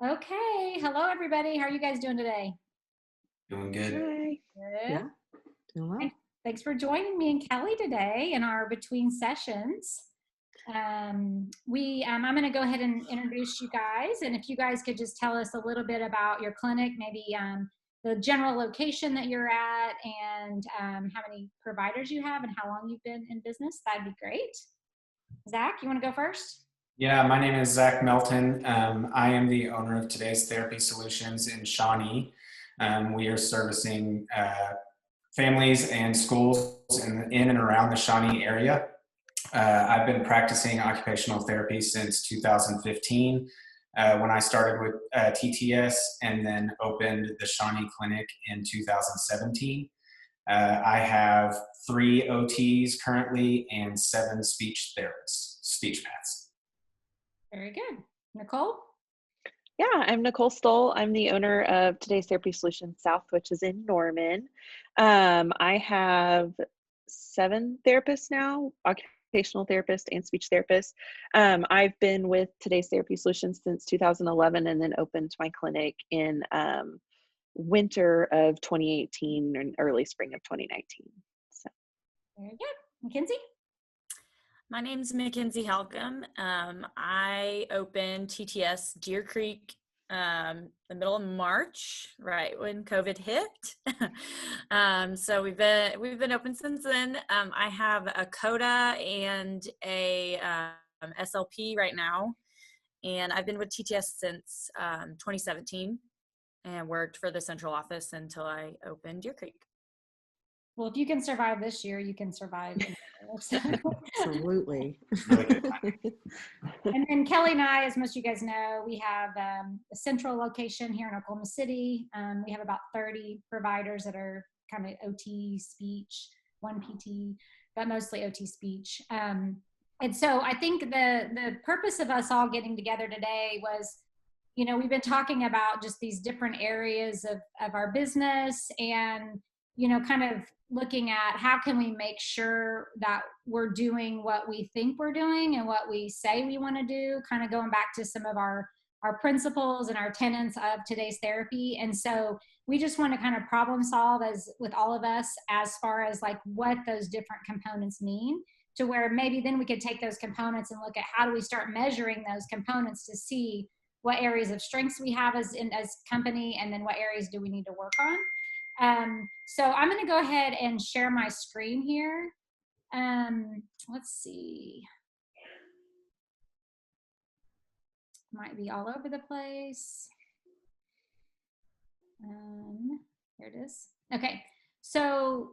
Okay. Hello, everybody. How are you guys doing today? Doing good. Hi. Good. Yeah, doing well. Thanks for joining me and Kelly today in our between sessions. I'm going to go ahead and introduce you guys, and if you guys could just tell us a little bit about your clinic, maybe the general location that you're at, and how many providers you have, and how long you've been in business, that'd be great. Zach, you want to go first? Yeah, my name is Zach Melton. I am the owner of Today's Therapy Solutions in Shawnee. We are servicing families and schools in and around the Shawnee area. I've been practicing occupational therapy since 2015 when I started with TTS and then opened the Shawnee Clinic in 2017. I have 3 OTs currently and 7 speech therapists, speech paths. Very good. Nicole? Yeah, I'm Nicole Stoll. I'm the owner of Today's Therapy Solutions South, which is in Norman. I have 7 therapists now, occupational therapists and speech therapists. I've been with Today's Therapy Solutions since 2011 and then opened my clinic in winter of 2018 and early spring of 2019. So. Very good. Mackenzie? My name's Mackenzie Halcomb. I opened TTS Deer Creek the middle of March, right when COVID hit. So we've been open since then. I have a CODA and a SLP right now, and I've been with TTS since 2017 and worked for the central office until I opened Deer Creek. Well, if you can survive this year, you can survive. Absolutely. And then Kelly and I, as most of you guys know, we have a central location here in Oklahoma City. We have about 30 providers that are kind of OT speech, 1 PT, but mostly OT speech. And so I think the purpose of us all getting together today was, we've been talking about just these different areas of our business and, kind of looking at how can we make sure that we're doing what we think we're doing and what we say we want to do, kind of going back to some of our principles and our tenets of today's therapy. And so we just want to kind of problem solve as with all of us as far as like what those different components mean, to where maybe then we could take those components and look at how do we start measuring those components to see what areas of strengths we have as company, and then what areas do we need to work on. So I'm going to go ahead and share my screen here. Let's see. Might be all over the place. Here it is. Okay. So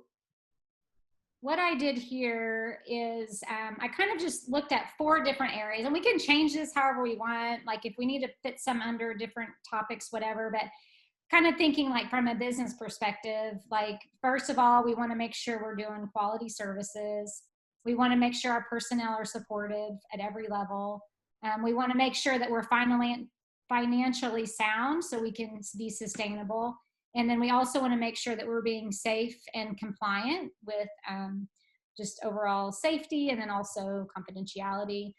what I did here is I kind of just looked at 4 different areas, and we can change this however we want. Like if we need to fit some under different topics, whatever, but kind of thinking like from a business perspective, like first of all, we want to make sure we're doing quality services. We want to make sure our personnel are supportive at every level. We want to make sure that we're financially sound so we can be sustainable. And then we also want to make sure that we're being safe and compliant with just overall safety and then also confidentiality.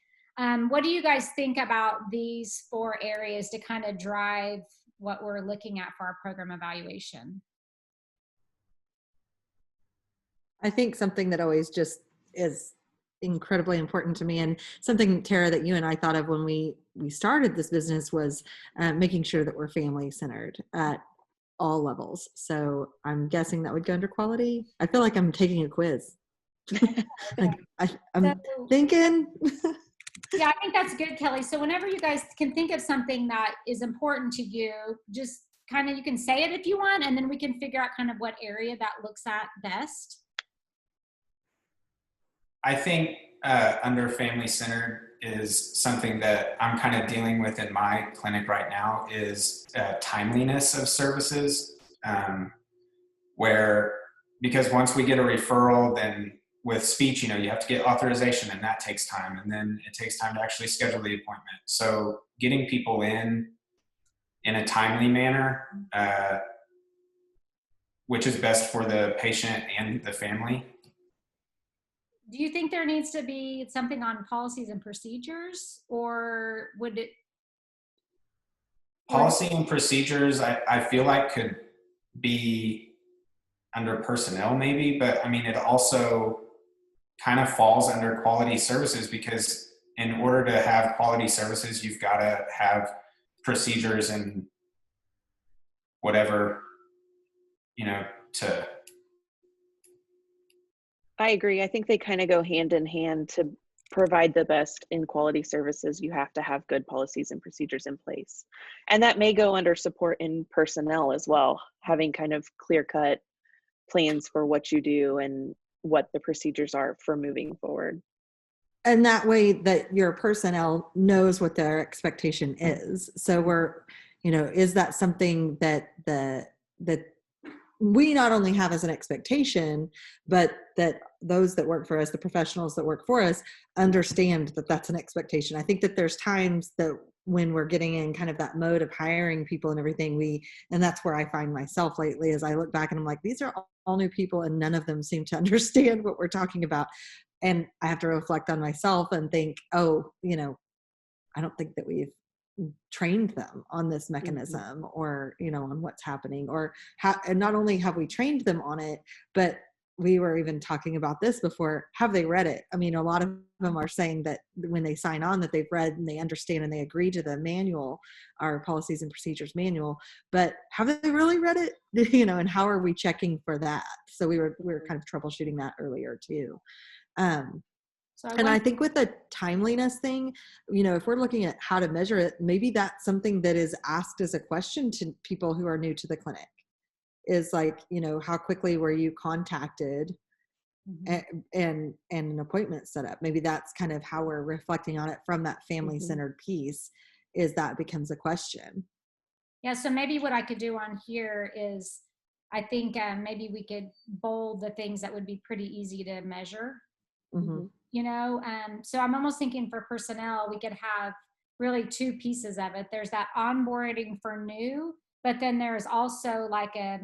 What do you guys think about these 4 areas to kind of drive what we're looking at for our program evaluation? I think something that always just is incredibly important to me, and something, Tara, that you and I thought of when we started this business was making sure that we're family centered at all levels. So I'm guessing that would go under quality. I feel like I'm taking a quiz. Like I'm thinking. Yeah, I think that's good, Kelly. So whenever you guys can think of something that is important to you, just kind of, you can say it if you want, and then we can figure out kind of what area that looks at best. I think under family centered is something that I'm kind of dealing with in my clinic right now is timeliness of services, where because once we get a referral, then with speech, you have to get authorization, and that takes time, and then it takes time to actually schedule the appointment. So getting people in a timely manner, which is best for the patient and the family. Do you think there needs to be something on policies and procedures, or would it Policy and procedures, I feel like could be under personnel maybe, but I mean, it also kind of falls under quality services, because in order to have quality services, you've got to have procedures and whatever, to. I agree. I think they kind of go hand in hand. To provide the best in quality services, you have to have good policies and procedures in place. And that may go under support in personnel as well, having kind of clear-cut plans for what you do and what the procedures are for moving forward. And that way that your personnel knows what their expectation is. So is that something that we not only have as an expectation, but that those that work for us, the professionals that work for us, understand that that's an expectation. I think that there's times that when we're getting in kind of that mode of hiring people and everything, and that's where I find myself lately, as I look back and I'm like, these are all new people and none of them seem to understand what we're talking about. And I have to reflect on myself and think, I don't think that we've trained them on this mechanism, or on what's happening, or how. And not only have we trained them on it, but we were even talking about this before, have they read it? I mean, a lot of them are saying that when they sign on that they've read and they understand and they agree to the manual, our policies and procedures manual, but have they really read it? And how are we checking for that? So we were kind of troubleshooting that earlier too. I think with the timeliness thing, if we're looking at how to measure it, maybe that's something that is asked as a question to people who are new to the clinic, is like, how quickly were you contacted and an appointment set up? Maybe that's kind of how we're reflecting on it from that family-centered piece, is that becomes a question. Yeah, so maybe what I could do on here is, I think maybe we could bold the things that would be pretty easy to measure. So I'm almost thinking for personnel, we could have really two pieces of it. There's that onboarding for new, but then there's also like a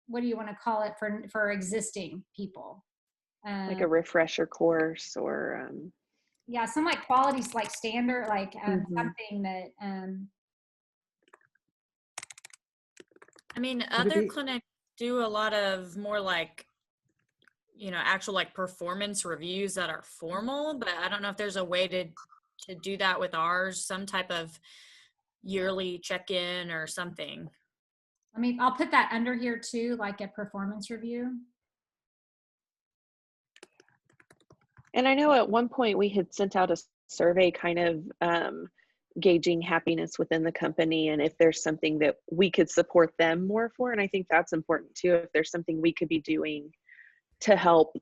what do you want to call it for existing people? Like a refresher course, or yeah, some like qualities, like standard, like something that I mean, other clinics do a lot of more like, actual like performance reviews that are formal, but I don't know if there's a way to do that with ours, some type of yearly check-in or something. I'll put that under here too, like a performance review. And I know at one point we had sent out a survey kind of gauging happiness within the company, and if there's something that we could support them more for. And I think that's important too, if there's something we could be doing to help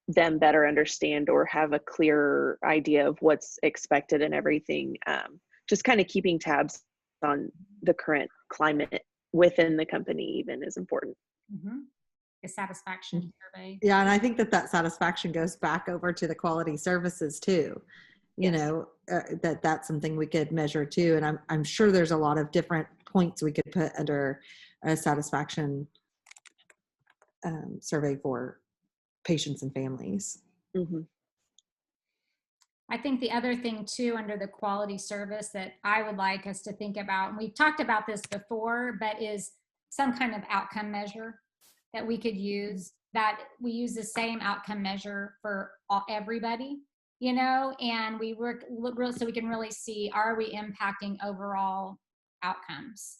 them better understand or have a clear idea of what's expected and everything. Just kind of keeping tabs on the current climate within the company even is important. A satisfaction survey. Yeah, and I think that satisfaction goes back over to the quality services too. That's something we could measure too. And I'm sure there's a lot of different points we could put under a satisfaction survey for patients and families. I think the other thing too, under the quality service, that I would like us to think about, and we've talked about this before, but is some kind of outcome measure that we could use, that we use the same outcome measure for everybody, and we work so we can really see, are we impacting overall outcomes?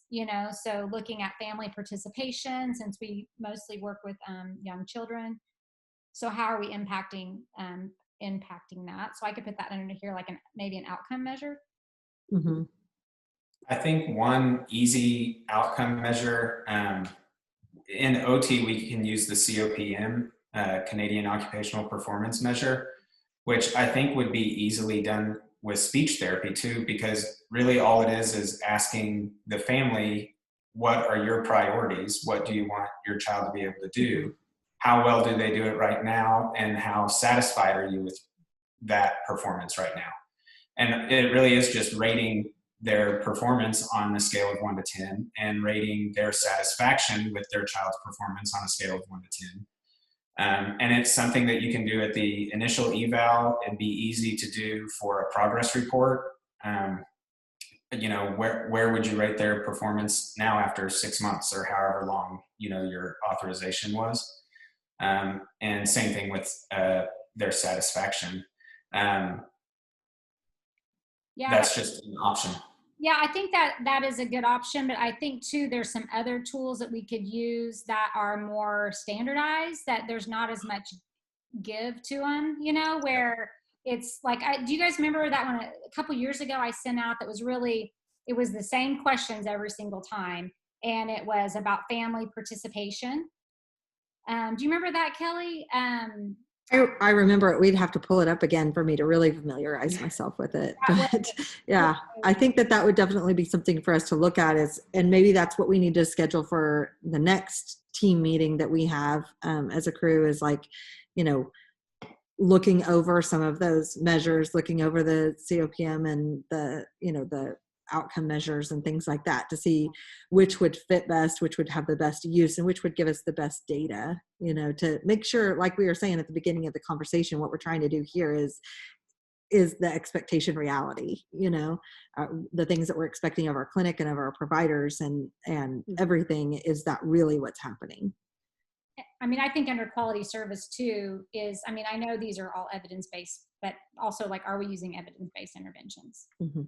So looking at family participation, since we mostly work with young children, so how are we impacting that? So I could put that under here, like maybe an outcome measure. I think one easy outcome measure, in OT, we can use the COPM, Canadian Occupational Performance Measure, which I think would be easily done with speech therapy too, because really all it is asking the family, what are your priorities? What do you want your child to be able to do? How well do they do it right now? And how satisfied are you with that performance right now? And it really is just rating their performance on a scale of 1 to 10 and rating their satisfaction with their child's performance on a scale of 1 to 10. And it's something that you can do at the initial eval and be easy to do for a progress report. where would you rate their performance now after 6 months or however long, your authorization was? And same thing with their satisfaction. Yeah, That's just an option. yeah, I think that is a good option, but I think too, there's some other tools that we could use that are more standardized, that there's not as much give to them, where it's like, do you guys remember that one a couple years ago I sent out that was really, it was the same questions every single time, and it was about family participation. Do you remember that, Kelly? I remember it. We'd have to pull it up again for me to really familiarize myself with it. But yeah, I think that would definitely be something for us to look at, and maybe that's what we need to schedule for the next team meeting that we have as a crew, is like, looking over some of those measures, looking over the COPM and the outcome measures and things like that, to see which would fit best, which would have the best use, and which would give us the best data, to make sure, like we were saying at the beginning of the conversation, what we're trying to do here is the expectation reality, the things that we're expecting of our clinic and of our providers and everything. Is that really what's happening? I mean, I think under quality service too is, I know these are all evidence-based, but also, like, are we using evidence-based interventions? Mm-hmm.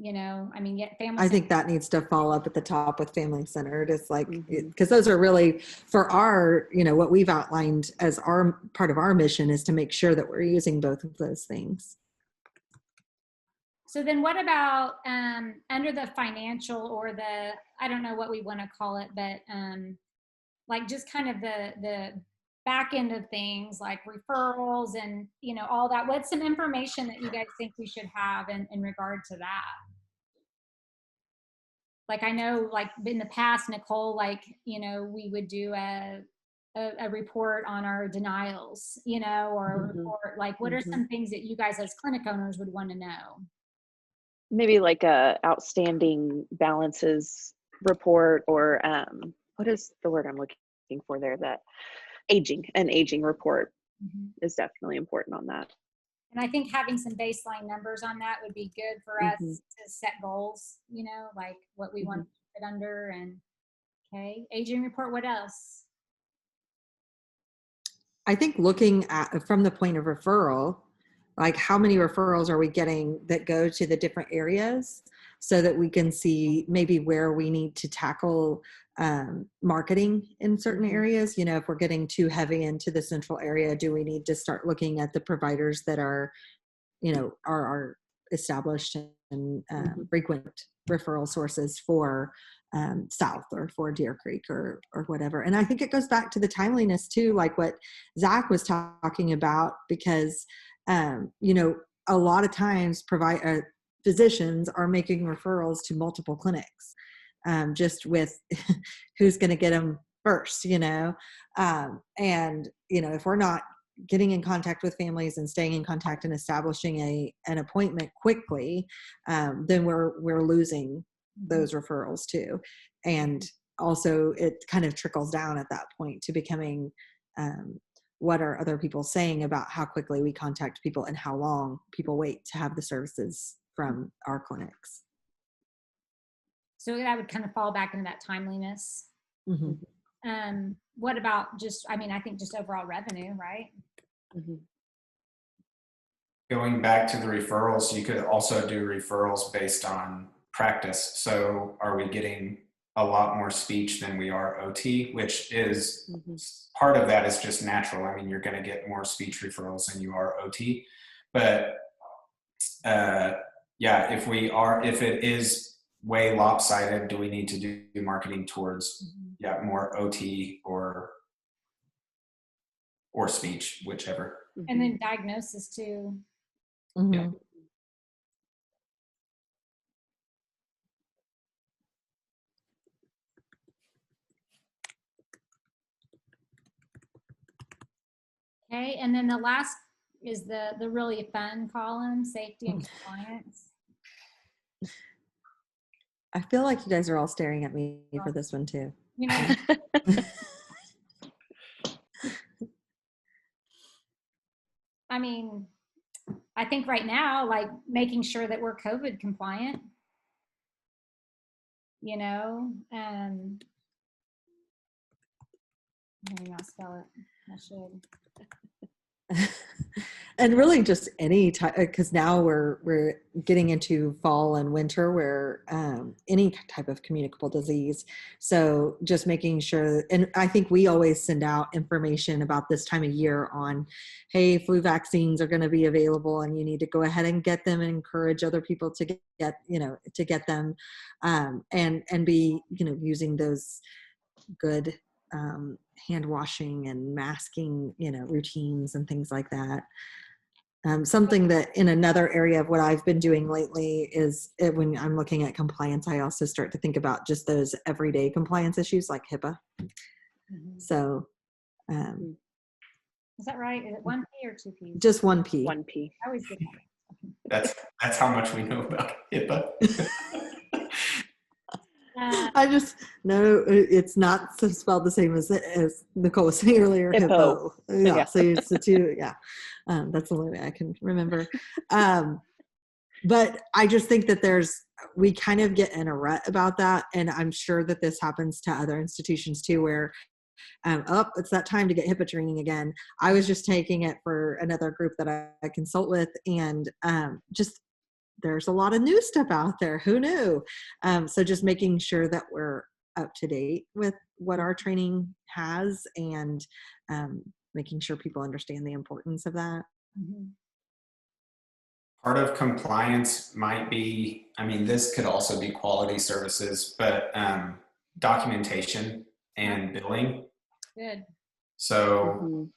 Yet family. I think that needs to fall up at the top with family centered. It's like, because those are really for our, what we've outlined as our part of our mission is to make sure that we're using both of those things. So then what about under the financial, or the, I don't know what we want to call it, but like just kind of the back end of things, like referrals and, all that. What's some information that you guys think we should have in regard to that? Like, I know, like in the past, Nicole, like, we would do a report on our denials, or a report, like, what are some things that you guys as clinic owners would want to know? Maybe like a outstanding balances report, or what is the word I'm looking for there? That an aging report is definitely important on that. And I think having some baseline numbers on that would be good for us to set goals, like what we want to fit under. And okay, aging report, what else? I think looking at from the point of referral, like how many referrals are we getting that go to the different areas, so that we can see maybe where we need to tackle marketing in certain areas. If we're getting too heavy into the central area, do we need to start looking at the providers that are established and frequent referral sources for South or for Deer Creek or whatever. And I think it goes back to the timeliness too, like what Zach was talking about, because a lot of times physicians are making referrals to multiple clinics, just with who's going to get them first, and if we're not getting in contact with families and staying in contact and establishing an appointment quickly, then we're losing those referrals too. And also it kind of trickles down at that point to becoming, what are other people saying about how quickly we contact people and how long people wait to have the services from our clinics. So that would kind of fall back into that timeliness. What about just, I think just overall revenue, right? Going back to the referrals, you could also do referrals based on practice. So are we getting a lot more speech than we are OT, which is part of that is just natural. You're going to get more speech referrals than you are OT. But if it is way lopsided, do we need to do marketing towards more OT or speech, whichever. And then diagnosis too. Yeah. Okay, and then the last is the really fun column, safety and compliance. I feel like you guys are all staring at me for this one too. I think right now, like making sure that we're COVID compliant. you know, maybe not spell it. I should. And really just any type, because now we're getting into fall and winter where any type of communicable disease. So just making sure, and I think we always send out information about this time of year on, hey, flu vaccines are going to be available and you need to go ahead and get them and encourage other people to get them, and be, using those good hand washing and masking, routines and things like that. Something that in another area of what I've been doing lately is when I'm looking at compliance, I also start to think about just those everyday compliance issues like HIPAA. Mhm. So Is that right? Is it 1 P or 2 P's? just 1 P. 1 P. I always get that. That's how much we know about HIPAA. I just know it's not spelled the same as Nicole was saying earlier. Hippo. Yeah, Yeah. so it's the two. Yeah, that's the only way I can remember. But I just think that we kind of get in a rut about that, and I'm sure that this happens to other institutions too, where it's that time to get HIPAA training again. I was just taking it for another group that I consult with, and just there's a lot of new stuff out there. Who knew? So just making sure that we're up to date with what our training has, and making sure people understand the importance of that. Mm-hmm. Part of compliance might be, this could also be quality services, but documentation and billing. Good. So,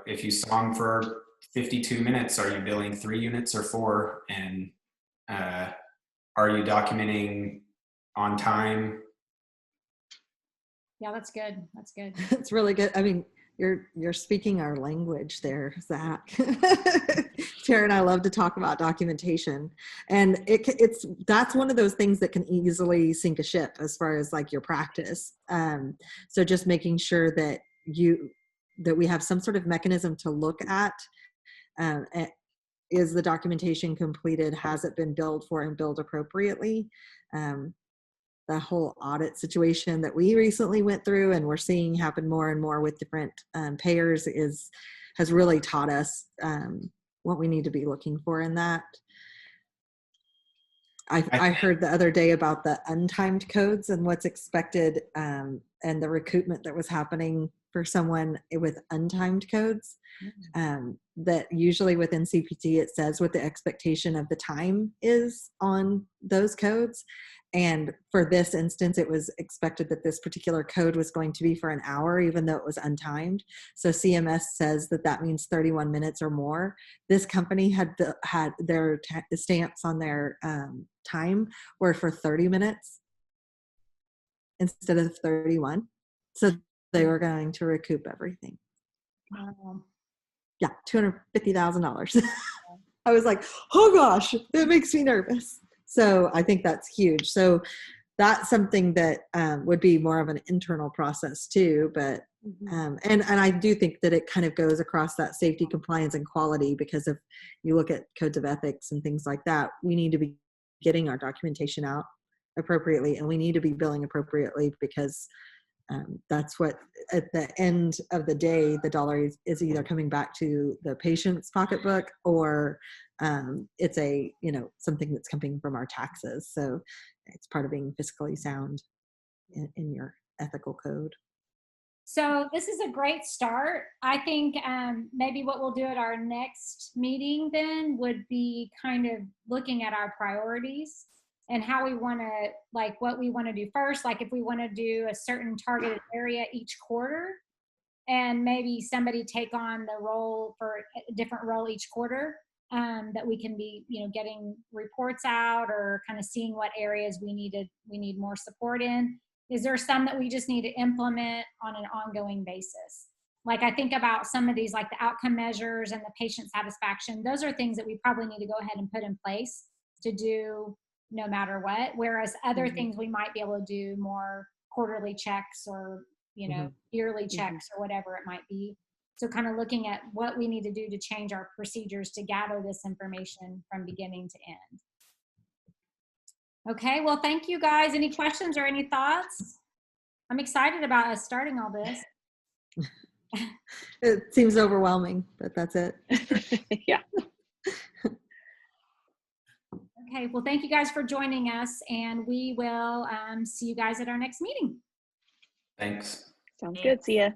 if you saw them for 52 minutes, are you billing 3 units or 4? And are you documenting on time? Yeah, that's good. That's good. It's really good. You're speaking our language there, Zach. Tara and I love to talk about documentation, and that's one of those things that can easily sink a ship as far as like your practice. So just making sure that we have some sort of mechanism to look at. Is the documentation completed? Has it been billed for and billed appropriately? The whole audit situation that we recently went through and we're seeing happen more and more with different payers has really taught us what we need to be looking for in that. I heard the other day about the untimed codes and what's expected, and the recoupment that was happening for someone with untimed codes. That usually within CPT it says what the expectation of the time is on those codes. And for this instance, it was expected that this particular code was going to be for an hour, even though it was untimed. So CMS says that means 31 minutes or more. This company had their stamps on their time were for 30 minutes instead of 31. So they were going to recoup everything. Wow. Yeah, $250,000. I was like, oh gosh, it makes me nervous. So I think that's huge. So that's something that would be more of an internal process too. But and I do think that it kind of goes across that safety, compliance, and quality, because if you look at codes of ethics and things like that, we need to be getting our documentation out appropriately, and we need to be billing appropriately, because that's what at the end of the day the dollar is either coming back to the patient's pocketbook, or it's something that's coming from our taxes. So it's part of being fiscally sound in your ethical code. So this is a great start. I think maybe what we'll do at our next meeting then would be kind of looking at our priorities and how we want to, like what we want to do first, like if we want to do a certain targeted area each quarter, and maybe somebody take on the role for a different role each quarter, that we can be, getting reports out or kind of seeing what areas we need more support in. Is there some that we just need to implement on an ongoing basis? Like I think about some of these, like the outcome measures and the patient satisfaction, those are things that we probably need to go ahead and put in place to do no matter what. Whereas other things we might be able to do more quarterly checks or, yearly checks or whatever it might be. So kind of looking at what we need to do to change our procedures to gather this information from beginning to end. Okay, well, thank you guys. Any questions or any thoughts? I'm excited about us starting all this. It seems overwhelming, but that's it. Yeah. Okay, well, thank you guys for joining us, and we will see you guys at our next meeting. Thanks. Sounds Yeah. good. See ya.